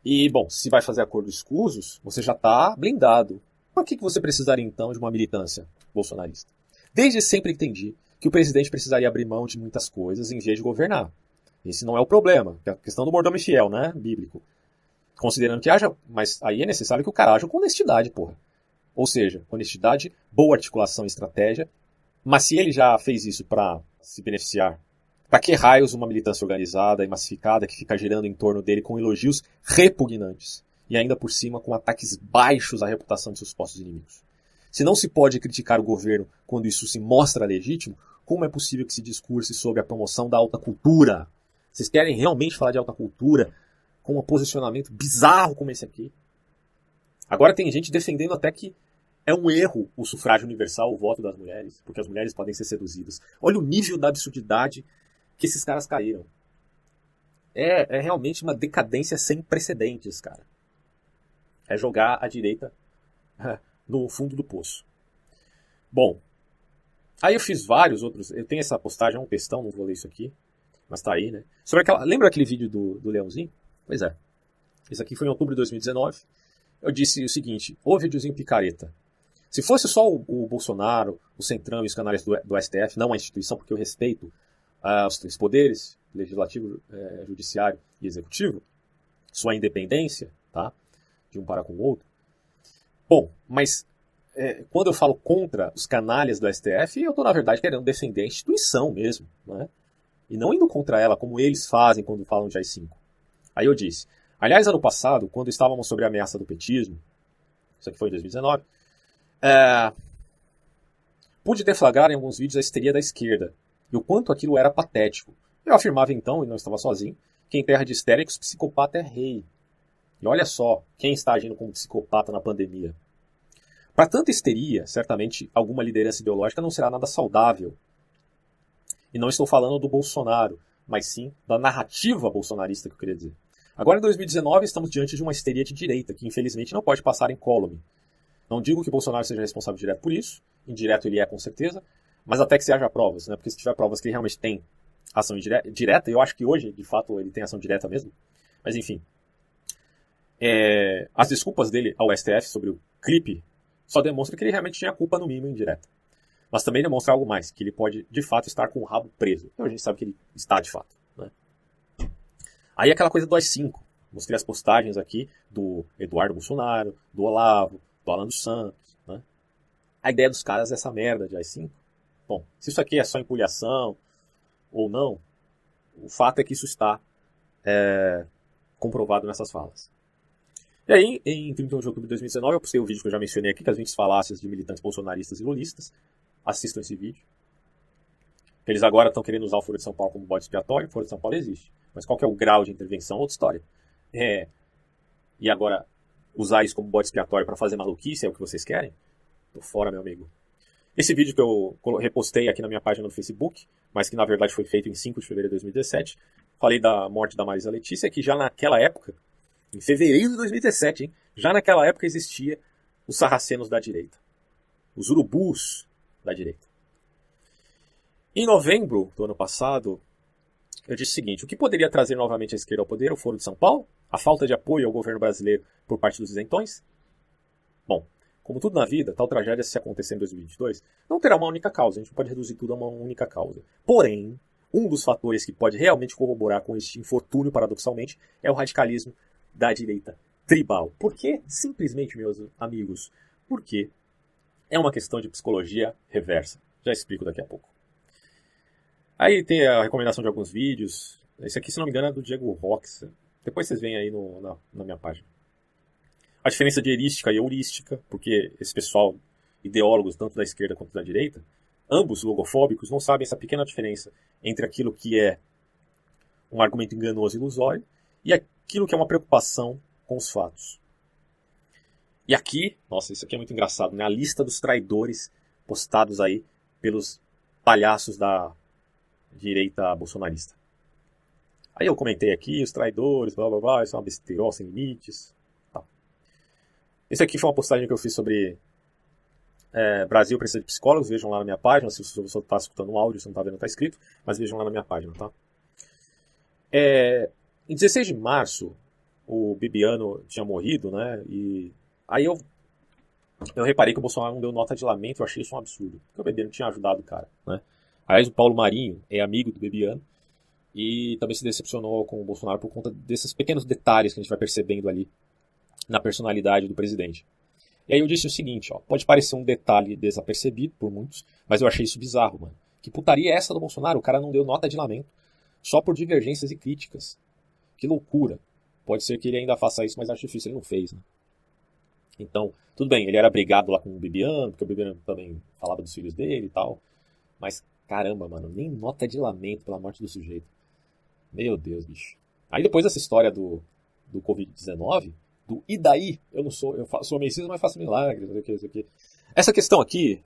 Speaker 1: E, bom, se vai fazer acordos escusos, você já está blindado. Por que você precisaria, então, de uma militância bolsonarista? Desde sempre entendi que o presidente precisaria abrir mão de muitas coisas em vez de governar. Esse não é o problema. É a questão do mordomo fiel, né? Bíblico. Considerando que haja... Mas aí é necessário que o cara haja com honestidade, porra. Ou seja, honestidade, boa articulação e estratégia. Mas se ele já fez isso para se beneficiar, para que raios uma militância organizada e massificada que fica girando em torno dele com elogios repugnantes e ainda por cima com ataques baixos à reputação de seus supostos inimigos? Se não se pode criticar o governo quando isso se mostra legítimo, como é possível que se discurse sobre a promoção da alta cultura? Vocês querem realmente falar de alta cultura com um posicionamento bizarro como esse aqui? Agora tem gente defendendo até que é um erro o sufrágio universal, o voto das mulheres, porque as mulheres podem ser seduzidas. Olha o nível da absurdidade que esses caras caíram. É realmente uma decadência sem precedentes, cara. É jogar a direita no fundo do poço. Bom, aí eu fiz vários outros. Eu tenho essa postagem, é um textão, não vou ler isso aqui, mas tá aí, né? Lembra aquele vídeo do Leãozinho? Pois é. Isso aqui foi em outubro de 2019. Eu disse o seguinte: ô videozinho picareta. Se fosse só o Bolsonaro, o Centrão e os canais do STF, não a instituição, porque eu respeito os três poderes, legislativo, judiciário e executivo, sua independência, tá? De um para com o outro. Bom, mas quando eu falo contra os canalhas do STF, eu estou, na verdade, querendo defender a instituição mesmo, né? E não indo contra ela, como eles fazem quando falam de AI-5. Aí eu disse, aliás, ano passado, quando estávamos sobre a ameaça do petismo, isso aqui foi em 2019, pude deflagrar em alguns vídeos a histeria da esquerda, e o quanto aquilo era patético. Eu afirmava então, e não estava sozinho, que em terra de histéricos, psicopata é rei. E olha só, quem está agindo como psicopata na pandemia. Para tanta histeria, certamente alguma liderança ideológica não será nada saudável. E não estou falando do Bolsonaro, mas sim da narrativa bolsonarista que eu queria dizer. Agora, em 2019, estamos diante de uma histeria de direita, que infelizmente não pode passar incólume. Não digo que o Bolsonaro seja responsável direto por isso, indireto ele é com certeza, mas até que se haja provas, né? Porque se tiver provas que ele realmente tem ação direta, eu acho que hoje, de fato, ele tem ação direta mesmo, mas enfim. As desculpas dele ao STF sobre o clipe só demonstram que ele realmente tinha culpa no mínimo indireta. Mas também demonstra algo mais, que ele pode, de fato, estar com o rabo preso. Então a gente sabe que ele está, de fato. Né? Aí aquela coisa do AI-5. Mostrei as postagens aqui do Eduardo Bolsonaro, do Olavo, do Alan dos Santos. Né? A ideia dos caras é essa merda de AI-5. Bom, se isso aqui é só empulhação ou não, o fato é que isso está comprovado nessas falas. E aí, em 31 de outubro de 2019, eu postei o vídeo que eu já mencionei aqui, que as 20 falácias de militantes bolsonaristas e lulistas. Assistam esse vídeo. Eles agora estão querendo usar o Foro de São Paulo como bode expiatório. O Foro de São Paulo existe. Mas qual que é o grau de intervenção? Outra história. E agora, usar isso como bode expiatório para fazer maluquice é o que vocês querem? Tô fora, meu amigo. Esse vídeo que eu repostei aqui na minha página no Facebook, mas que na verdade foi feito em 5 de fevereiro de 2017, falei da morte da Marisa Letícia, que já naquela época, em fevereiro de 2017, hein, já naquela época existia os sarracenos da direita. Os urubus da direita. Em novembro do ano passado, eu disse o seguinte: o que poderia trazer novamente a esquerda ao poder? O Foro de São Paulo? A falta de apoio ao governo brasileiro por parte dos isentões? Bom, como tudo na vida, tal tragédia, se acontecer em 2022, não terá uma única causa. A gente não pode reduzir tudo a uma única causa. Porém, um dos fatores que pode realmente corroborar com este infortúnio, paradoxalmente, é o radicalismo da direita tribal. Por quê? Simplesmente, meus amigos, porque é uma questão de psicologia reversa. Já explico daqui a pouco. Aí tem a recomendação de alguns vídeos. Esse aqui, se não me engano, é do Diego Rox. Depois vocês veem aí na minha página. A diferença de erística e heurística, porque esse pessoal, ideólogos tanto da esquerda quanto da direita, ambos logofóbicos, não sabem essa pequena diferença entre aquilo que é um argumento enganoso e ilusório e aquilo que é uma preocupação com os fatos. E aqui, nossa, isso aqui é muito engraçado, né? A lista dos traidores postados aí pelos palhaços da direita bolsonarista. Aí eu comentei aqui, os traidores, blá blá blá, isso é uma besteira sem limites. Tá. Esse aqui foi uma postagem que eu fiz sobre Brasil precisa de psicólogos, vejam lá na minha página, se você está escutando um áudio, se não está vendo, está escrito, mas vejam lá na minha página, tá? Em 16 de março, o Bibiano tinha morrido, né? E aí eu reparei que o Bolsonaro não deu nota de lamento, eu achei isso um absurdo, porque o Bibiano tinha ajudado o cara, né? Aliás, o Paulo Marinho é amigo do Bibiano e também se decepcionou com o Bolsonaro por conta desses pequenos detalhes que a gente vai percebendo ali na personalidade do presidente. E aí eu disse o seguinte, ó, pode parecer um detalhe desapercebido por muitos, mas eu achei isso bizarro, mano. Que putaria é essa do Bolsonaro? O cara não deu nota de lamento, só por divergências e críticas. Que loucura. Pode ser que ele ainda faça isso, mas acho difícil, ele não fez, né? Então, tudo bem, ele era brigado lá com o Bibiano, porque o Bibiano também falava dos filhos dele e tal, mas caramba, mano, nem nota de lamento pela morte do sujeito. Meu Deus, bicho. Aí depois dessa história do Covid-19, e daí? Eu sou meio cisma, mas faço milagres, não sei o que. Essa questão aqui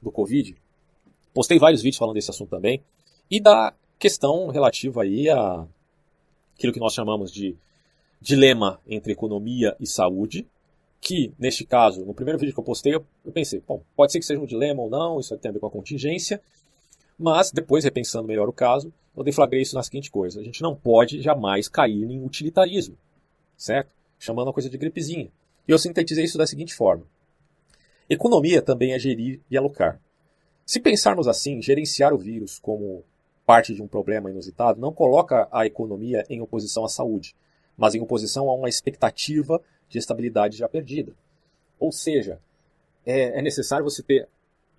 Speaker 1: do Covid, postei vários vídeos falando desse assunto também, e da questão relativa aí a aquilo que nós chamamos de dilema entre economia e saúde, que, neste caso, no primeiro vídeo que eu postei, eu pensei, bom, pode ser que seja um dilema ou não, isso tem a ver com a contingência, mas depois, repensando melhor o caso, eu deflagrei isso na seguinte coisa: a gente não pode jamais cair em utilitarismo, certo? Chamando a coisa de gripezinha. E eu sintetizei isso da seguinte forma: economia também é gerir e alocar. Se pensarmos assim, gerenciar o vírus como parte de um problema inusitado não coloca a economia em oposição à saúde, mas em oposição a uma expectativa de estabilidade já perdida. Ou seja, é necessário você ter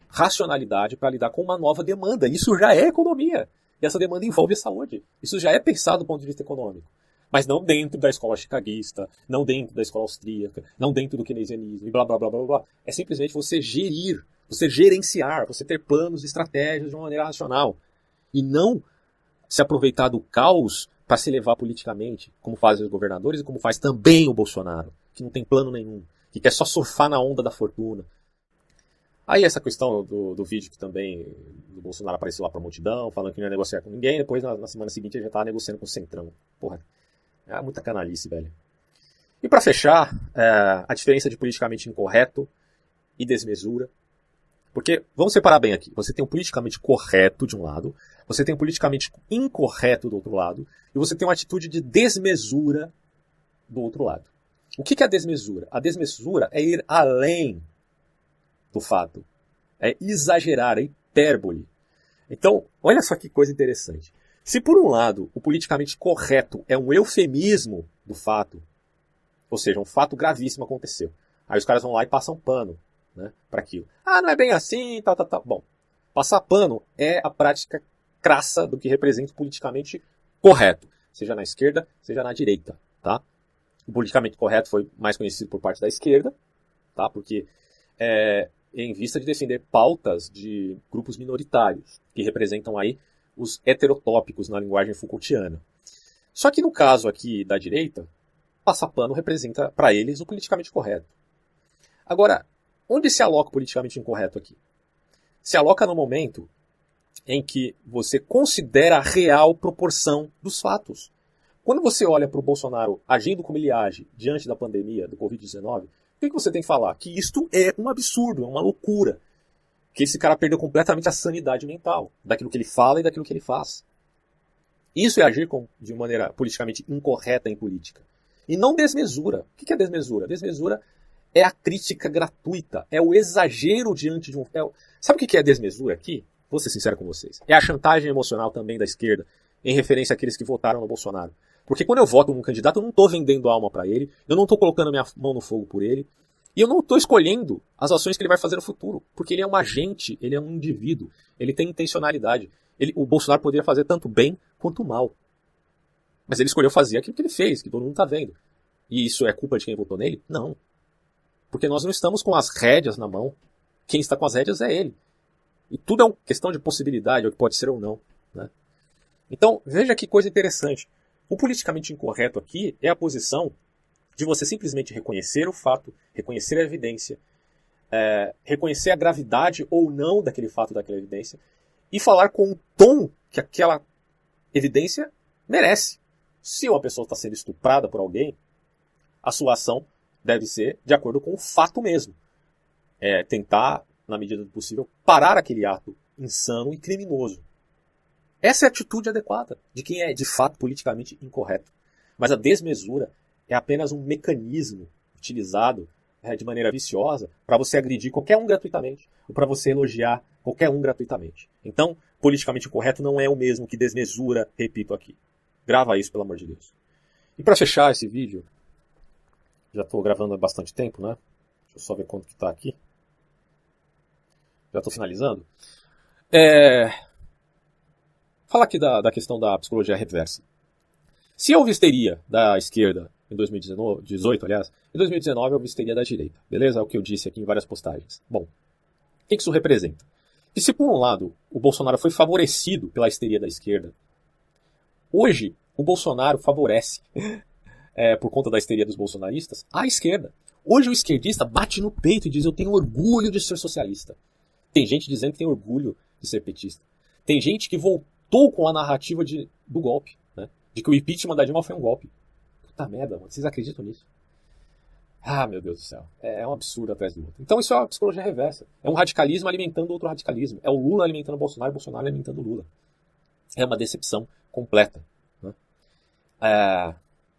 Speaker 1: racionalidade para lidar com uma nova demanda. Isso já é economia. E essa demanda envolve a saúde. Isso já é pensado do ponto de vista econômico. Mas não dentro da escola chicaguista, não dentro da escola austríaca, não dentro do keynesianismo e blá blá blá blá blá. É simplesmente você gerir, você gerenciar, você ter planos e estratégias de uma maneira racional. E não se aproveitar do caos para se levar politicamente, como fazem os governadores e como faz também o Bolsonaro, que não tem plano nenhum, que quer só surfar na onda da fortuna. Aí essa questão do vídeo que também o Bolsonaro apareceu lá pra multidão, falando que não ia negociar com ninguém, depois na semana seguinte ele já estava negociando com o Centrão. Porra, é muita canalice, velho. E para fechar, a diferença de politicamente incorreto e desmesura. Porque, vamos separar bem aqui, você tem um politicamente correto de um lado, você tem um politicamente incorreto do outro lado, e você tem uma atitude de desmesura do outro lado. O que é a desmesura? A desmesura é ir além do fato. É exagerar, é hipérbole. Então, olha só que coisa interessante. Se por um lado o politicamente correto é um eufemismo do fato, ou seja, um fato gravíssimo aconteceu, aí os caras vão lá e passam pano, né, para aquilo. Ah, não é bem assim, tal. Bom, passar pano é a prática crassa do que representa o politicamente correto, seja na esquerda, seja na direita, tá? O politicamente correto foi mais conhecido por parte da esquerda, tá? Porque em vista de defender pautas de grupos minoritários, que representam aí os heterotópicos na linguagem Foucaultiana. Só que no caso aqui da direita, passar pano representa para eles o politicamente correto. Agora, onde se aloca o politicamente incorreto aqui? Se aloca no momento em que você considera a real proporção dos fatos. Quando você olha para o Bolsonaro agindo como ele age diante da pandemia do Covid-19, o que você tem que falar? Que isto é um absurdo, é uma loucura. Que esse cara perdeu completamente a sanidade mental daquilo que ele fala e daquilo que ele faz. Isso é agir de maneira politicamente incorreta em política. E não desmesura. O que é desmesura? Desmesura é a crítica gratuita, é o exagero diante de um... Sabe o que é desmesura aqui? Vou ser sincero com vocês. É a chantagem emocional também da esquerda, em referência àqueles que votaram no Bolsonaro. Porque quando eu voto num candidato, eu não estou vendendo a alma para ele, eu não estou colocando minha mão no fogo por ele, e eu não estou escolhendo as ações que ele vai fazer no futuro. Porque ele é um agente, ele é um indivíduo, ele tem intencionalidade. O Bolsonaro poderia fazer tanto bem quanto mal. Mas ele escolheu fazer aquilo que ele fez, que todo mundo está vendo. E isso é culpa de quem votou nele? Não. Porque nós não estamos com as rédeas na mão. Quem está com as rédeas é ele. E tudo é uma questão de possibilidade, é o que pode ser ou não. Né? Então, veja que coisa interessante. O politicamente incorreto aqui é a posição de você simplesmente reconhecer o fato, reconhecer a evidência, reconhecer a gravidade ou não daquele fato, daquela evidência, e falar com o tom que aquela evidência merece. Se uma pessoa está sendo estuprada por alguém, a sua ação deve ser de acordo com o fato mesmo. Tentar, na medida do possível, parar aquele ato insano e criminoso. Essa é a atitude adequada de quem é, de fato, politicamente incorreto. Mas a desmesura é apenas um mecanismo utilizado de maneira viciosa para você agredir qualquer um gratuitamente, ou para você elogiar qualquer um gratuitamente. Então, politicamente incorreto não é o mesmo que desmesura, repito aqui. Grava isso, pelo amor de Deus. E para fechar esse vídeo, já estou gravando há bastante tempo, né? Deixa eu só ver quanto que está aqui. Já estou finalizando. Falar aqui da questão da psicologia reversa. Se houve histeria da esquerda em 2018, aliás, em 2019 houve histeria da direita. Beleza? É o que eu disse aqui em várias postagens. Bom, o que isso representa? Que se por um lado o Bolsonaro foi favorecido pela histeria da esquerda, hoje o Bolsonaro favorece, por conta da histeria dos bolsonaristas, a esquerda. Hoje o esquerdista bate no peito e diz: eu tenho orgulho de ser socialista. Tem gente dizendo que tem orgulho de ser petista. Tem gente que voltou com a narrativa do golpe, né? De que o impeachment da Dilma foi um golpe. Puta merda, mano. Vocês acreditam nisso? Ah, meu Deus do céu. É um absurdo atrás do outro. Então isso é uma psicologia reversa. É um radicalismo alimentando outro radicalismo. É o Lula alimentando o Bolsonaro e o Bolsonaro alimentando o Lula. É uma decepção completa. Né?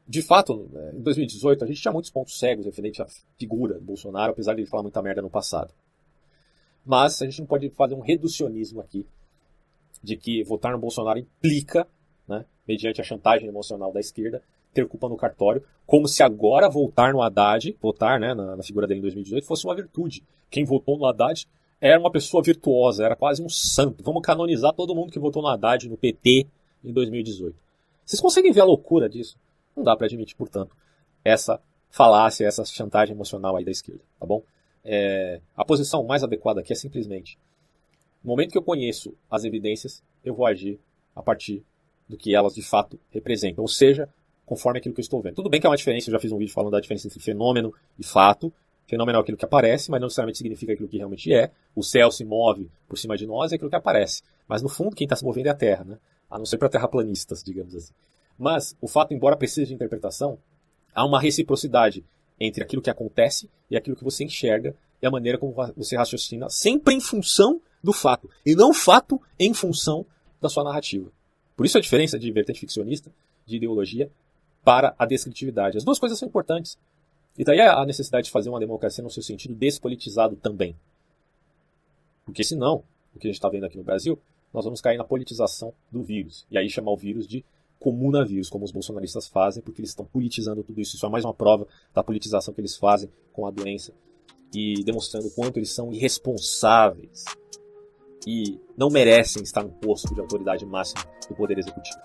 Speaker 1: De fato, em 2018, a gente tinha muitos pontos cegos referente à figura do Bolsonaro, apesar de ele falar muita merda no passado. Mas a gente não pode fazer um reducionismo aqui de que votar no Bolsonaro implica, né, mediante a chantagem emocional da esquerda, ter culpa no cartório, como se agora votar no Haddad, votar, né, na figura dele em 2018, fosse uma virtude. Quem votou no Haddad era uma pessoa virtuosa, era quase um santo. Vamos canonizar todo mundo que votou no Haddad, no PT, em 2018. Vocês conseguem ver a loucura disso? Não dá para admitir, portanto, essa falácia, essa chantagem emocional aí da esquerda, tá bom? A posição mais adequada aqui é simplesmente: no momento que eu conheço as evidências, eu vou agir a partir do que elas de fato representam, ou seja, conforme aquilo que eu estou vendo. Tudo bem que é uma diferença, eu já fiz um vídeo falando da diferença entre fenômeno e fato. Fenômeno é aquilo que aparece, mas não necessariamente significa aquilo que realmente é. O céu se move por cima de nós, é aquilo que aparece. Mas no fundo, quem está se movendo é a Terra, né? A não ser para terraplanistas, digamos assim. Mas o fato, embora precise de interpretação, há uma reciprocidade entre aquilo que acontece e aquilo que você enxerga e a maneira como você raciocina, sempre em função do fato, e não o fato em função da sua narrativa. Por isso a diferença de vertente ficcionista, de ideologia, para a descritividade. As duas coisas são importantes. E daí a necessidade de fazer uma democracia no seu sentido despolitizado também. Porque senão, o que a gente está vendo aqui no Brasil, nós vamos cair na politização do vírus. E aí chamar o vírus de comunavírus, como os bolsonaristas fazem, porque eles estão politizando tudo isso. Isso é mais uma prova da politização que eles fazem com a doença e demonstrando o quanto eles são irresponsáveis e não merecem estar no posto de autoridade máxima do Poder Executivo.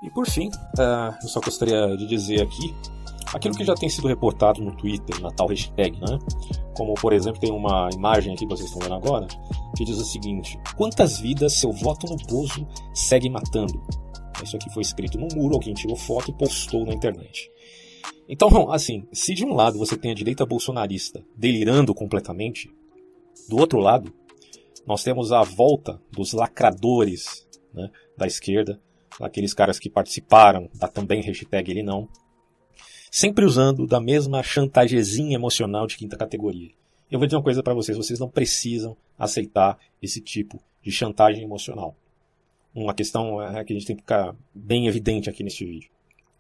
Speaker 1: E por fim, eu só gostaria de dizer aqui aquilo que já tem sido reportado no Twitter, na tal hashtag, né? Como, por exemplo, tem uma imagem aqui que vocês estão vendo agora, que diz o seguinte: quantas vidas seu voto no Bozo segue matando? Isso aqui foi escrito no muro, alguém tirou foto e postou na internet. Então, assim, se de um lado você tem a direita bolsonarista delirando completamente, do outro lado, nós temos a volta dos lacradores, né, da esquerda, aqueles caras que participaram da também hashtag ele não. sempre usando da mesma chantagezinha emocional de quinta categoria. Eu vou dizer uma coisa para vocês não precisam aceitar esse tipo de chantagem emocional. Uma questão que a gente tem que ficar bem evidente aqui neste vídeo.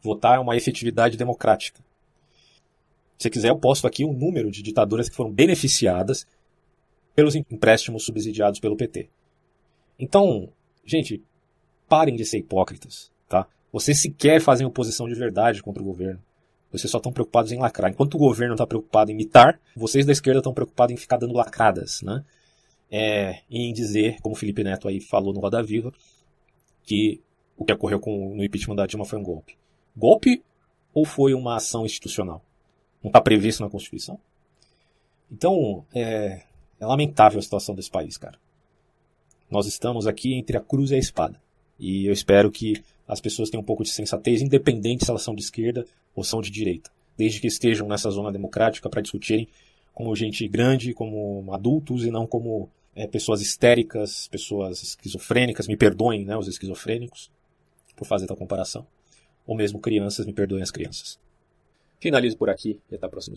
Speaker 1: Votar é uma efetividade democrática. Se quiser, eu posto aqui um número de ditaduras que foram beneficiadas pelos empréstimos subsidiados pelo PT. Então, gente, parem de ser hipócritas, tá? Vocês sequer fazem oposição de verdade contra o governo. Vocês só estão preocupados em lacrar. Enquanto o governo está preocupado em imitar, vocês da esquerda estão preocupados em ficar dando lacradas, né? E em dizer, como o Felipe Neto aí falou no Roda Viva, que o que ocorreu no impeachment da Dilma foi um golpe. Golpe ou foi uma ação institucional? Não está previsto na Constituição? Então, é lamentável a situação desse país, cara. Nós estamos aqui entre a cruz e a espada. E eu espero que as pessoas tenham um pouco de sensatez, independente se elas são de esquerda ou são de direita. Desde que estejam nessa zona democrática para discutirem como gente grande, como adultos e não como pessoas histéricas, pessoas esquizofrênicas. Me perdoem, né, os esquizofrênicos, por fazer tal comparação. Ou mesmo crianças, me perdoem as crianças. Finalizo por aqui e até a próxima.